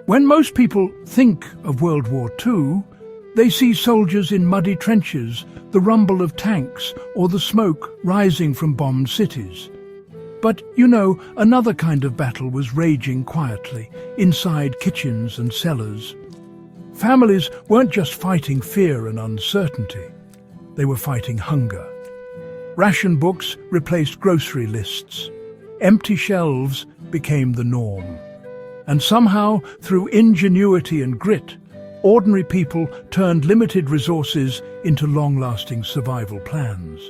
When most people think of World War II, they see soldiers in muddy trenches, the rumble of tanks, or the smoke rising from bombed cities. But, another kind of battle was raging quietly, inside kitchens and cellars. Families weren't just fighting fear and uncertainty. They were fighting hunger. Ration books replaced grocery lists. Empty shelves became the norm. And somehow, through ingenuity and grit, ordinary people turned limited resources into long-lasting survival plans.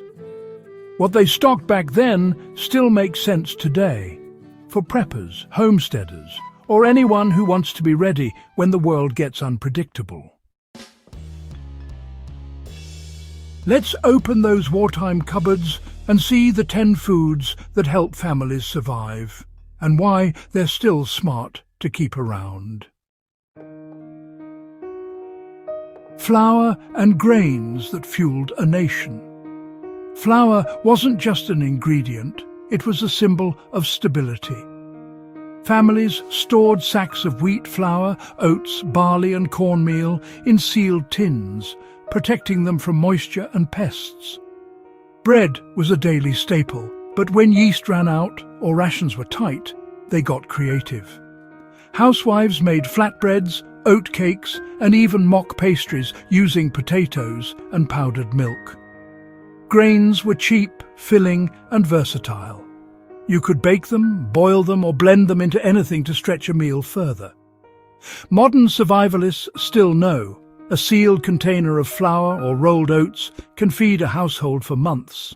What they stocked back then still makes sense today, for preppers, homesteaders, or anyone who wants to be ready when the world gets unpredictable. Let's open those wartime cupboards and see the 10 foods that help families survive, and why they're still smart to keep around. Flour and grains that fueled a nation. Flour wasn't just an ingredient, it was a symbol of stability. Families stored sacks of wheat flour, oats, barley and cornmeal in sealed tins, protecting them from moisture and pests. Bread was a daily staple, but when yeast ran out or rations were tight, they got creative. Housewives made flatbreads, oat cakes, and even mock pastries using potatoes and powdered milk. Grains were cheap, filling, and versatile. You could bake them, boil them, or blend them into anything to stretch a meal further. Modern survivalists still know a sealed container of flour or rolled oats can feed a household for months.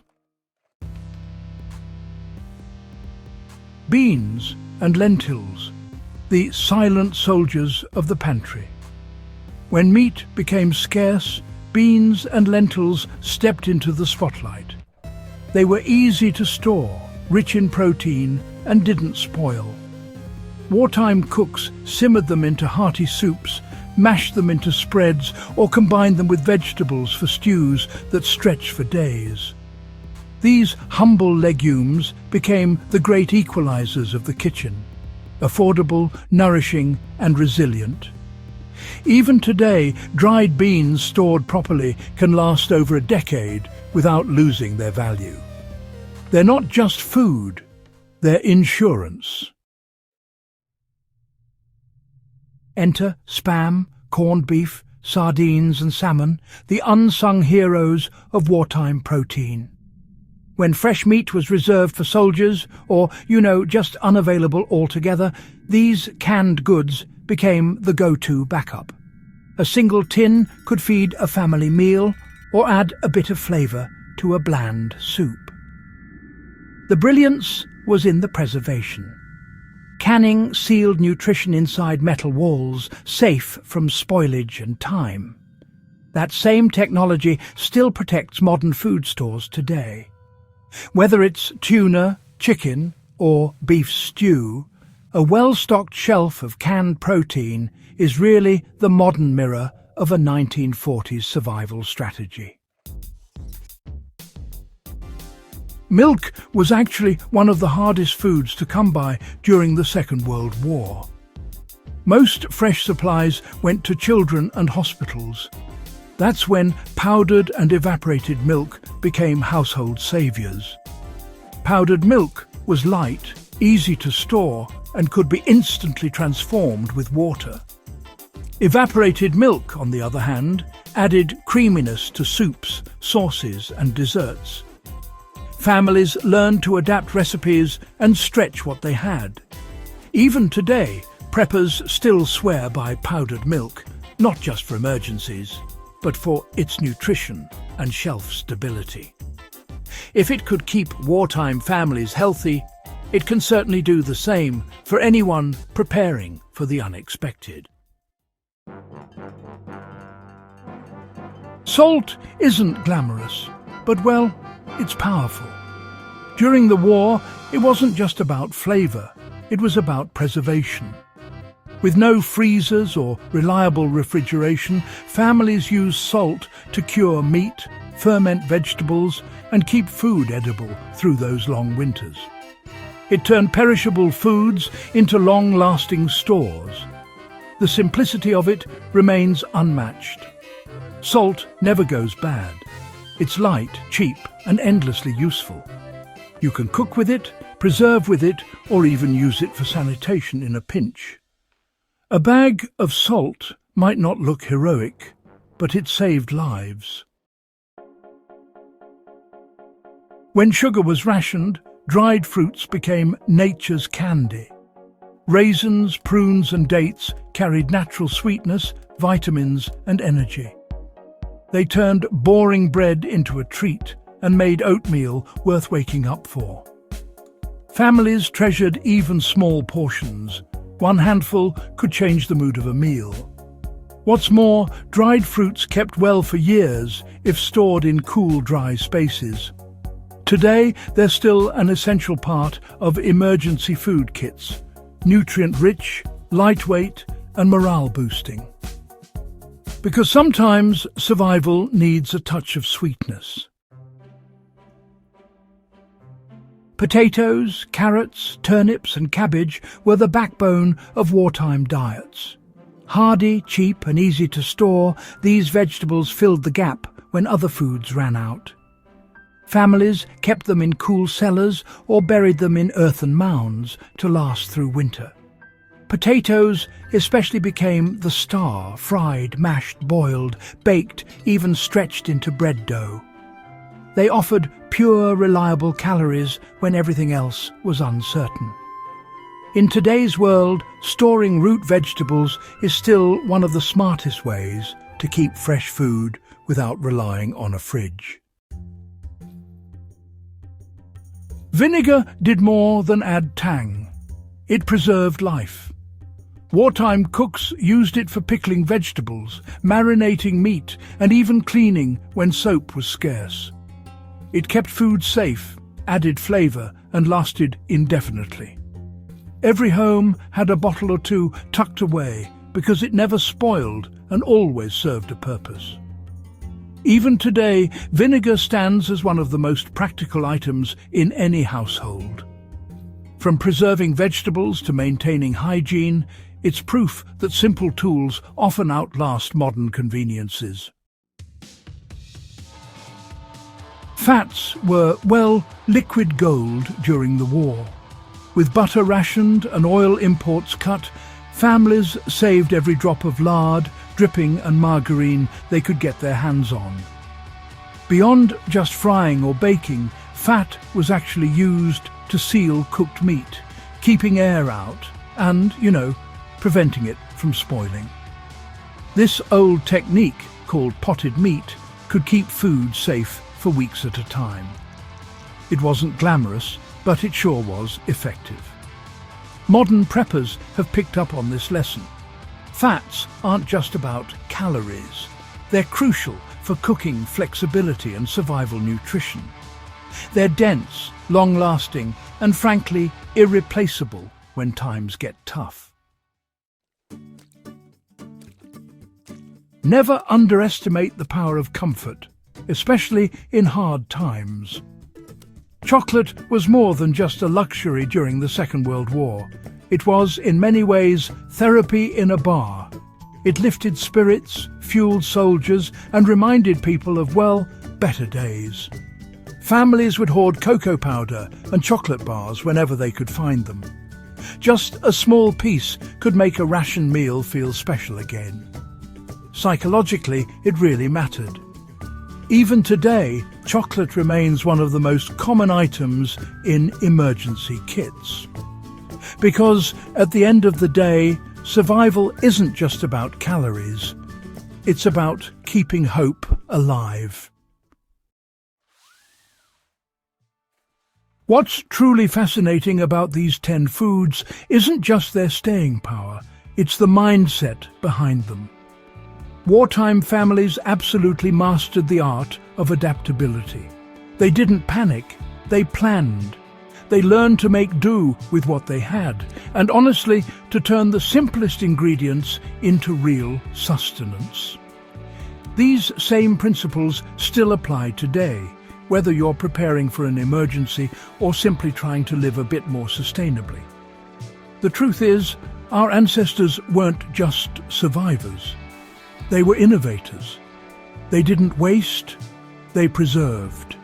Beans and lentils, the silent soldiers of the pantry. When meat became scarce, beans and lentils stepped into the spotlight. They were easy to store, rich in protein, and didn't spoil. Wartime cooks simmered them into hearty soups, mashed them into spreads, or combined them with vegetables for stews that stretched for days. These humble legumes became the great equalizers of the kitchen, affordable, nourishing, and resilient. Even today, dried beans stored properly can last over a decade without losing their value. They're not just food, they're insurance. Enter Spam, corned beef, sardines and salmon, the unsung heroes of wartime protein. When fresh meat was reserved for soldiers, or, just unavailable altogether, these canned goods became the go-to backup. A single tin could feed a family meal, or add a bit of flavour to a bland soup. The brilliance was in the preservation. Canning sealed nutrition inside metal walls, safe from spoilage and time. That same technology still protects modern food stores today. Whether it's tuna, chicken, or beef stew, a well-stocked shelf of canned protein is really the modern mirror of a 1940s survival strategy. Milk was actually one of the hardest foods to come by during the Second World War. Most fresh supplies went to children and hospitals. That's when powdered and evaporated milk became household saviours. Powdered milk was light, easy to store, and could be instantly transformed with water. Evaporated milk, on the other hand, added creaminess to soups, sauces, and desserts. Families learned to adapt recipes and stretch what they had. Even today, preppers still swear by powdered milk, not just for emergencies, but for its nutrition and shelf stability. If it could keep wartime families healthy, it can certainly do the same for anyone preparing for the unexpected. Salt isn't glamorous, but well, it's powerful. During the war, it wasn't just about flavour, it was about preservation. With no freezers or reliable refrigeration, families used salt to cure meat, ferment vegetables, and keep food edible through those long winters. It turned perishable foods into long-lasting stores. the simplicity of it remains unmatched. Salt never goes bad. It's light, cheap, and endlessly useful. You can cook with it, preserve with it, or even use it for sanitation in a pinch. A bag of salt might not look heroic, but it saved lives. When sugar was rationed, dried fruits became nature's candy. Raisins, prunes and dates carried natural sweetness, vitamins and energy. They turned boring bread into a treat and made oatmeal worth waking up for. Families treasured even small portions. One handful could change the mood of a meal. What's more, dried fruits kept well for years if stored in cool, dry spaces. Today, they're still an essential part of emergency food kits, nutrient-rich, lightweight, and morale-boosting. Because sometimes survival needs a touch of sweetness. Potatoes, carrots, turnips and cabbage were the backbone of wartime diets. Hardy, cheap and easy to store, these vegetables filled the gap when other foods ran out. Families kept them in cool cellars or buried them in earthen mounds to last through winter. Potatoes especially became the star, fried, mashed, boiled, baked, even stretched into bread dough. They offered pure, reliable calories when everything else was uncertain. In today's world, storing root vegetables is still one of the smartest ways to keep fresh food without relying on a fridge. Vinegar did more than add tang. It preserved life. Wartime cooks used it for pickling vegetables, marinating meat, and even cleaning when soap was scarce. It kept food safe, added flavour, and lasted indefinitely. Every home had a bottle or two tucked away because it never spoiled and always served a purpose. Even today, vinegar stands as one of the most practical items in any household. From preserving vegetables to maintaining hygiene, it's proof that simple tools often outlast modern conveniences. Fats were, well, liquid gold during the war. With butter rationed and oil imports cut, families saved every drop of lard, dripping and margarine they could get their hands on. Beyond just frying or baking, fat was actually used to seal cooked meat, keeping air out and, preventing it from spoiling. This old technique, called potted meat, could keep food safe for weeks at a time. It wasn't glamorous, but it sure was effective. Modern preppers have picked up on this lesson. Fats aren't just about calories. They're crucial for cooking flexibility and survival nutrition. They're dense, long-lasting, and frankly, irreplaceable when times get tough. Never underestimate the power of comfort, especially in hard times. Chocolate was more than just a luxury during the Second World War. It was, in many ways, therapy in a bar. It lifted spirits, fueled soldiers, and reminded people of, better days. Families would hoard cocoa powder and chocolate bars whenever they could find them. Just a small piece could make a ration meal feel special again. Psychologically, it really mattered. Even today, chocolate remains one of the most common items in emergency kits. Because at the end of the day, survival isn't just about calories. It's about keeping hope alive. What's truly fascinating about these 10 foods isn't just their staying power, it's the mindset behind them. Wartime families absolutely mastered the art of adaptability. They didn't panic, they planned. They learned to make do with what they had, and honestly, to turn the simplest ingredients into real sustenance. These same principles still apply today, whether you're preparing for an emergency or simply trying to live a bit more sustainably. The truth is, Our ancestors weren't just survivors. They were innovators. They didn't waste, they preserved.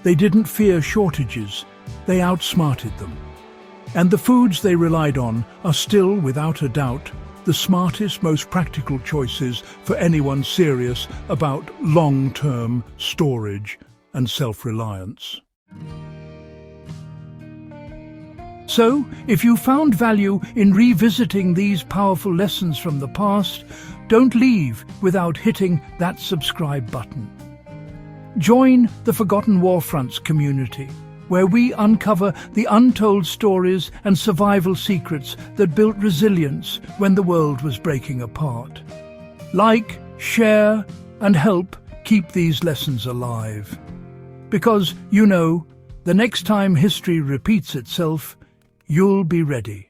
They didn't fear shortages, they outsmarted them. And the foods they relied on are still, without a doubt, the smartest, most practical choices for anyone serious about long-term storage and self-reliance. So, if you found value in revisiting these powerful lessons from the past, don't leave without hitting that subscribe button. Join the Forgotten Warfronts community, where we uncover the untold stories and survival secrets that built resilience when the world was breaking apart. Like, share, and help keep these lessons alive. Because, the next time history repeats itself, you'll be ready.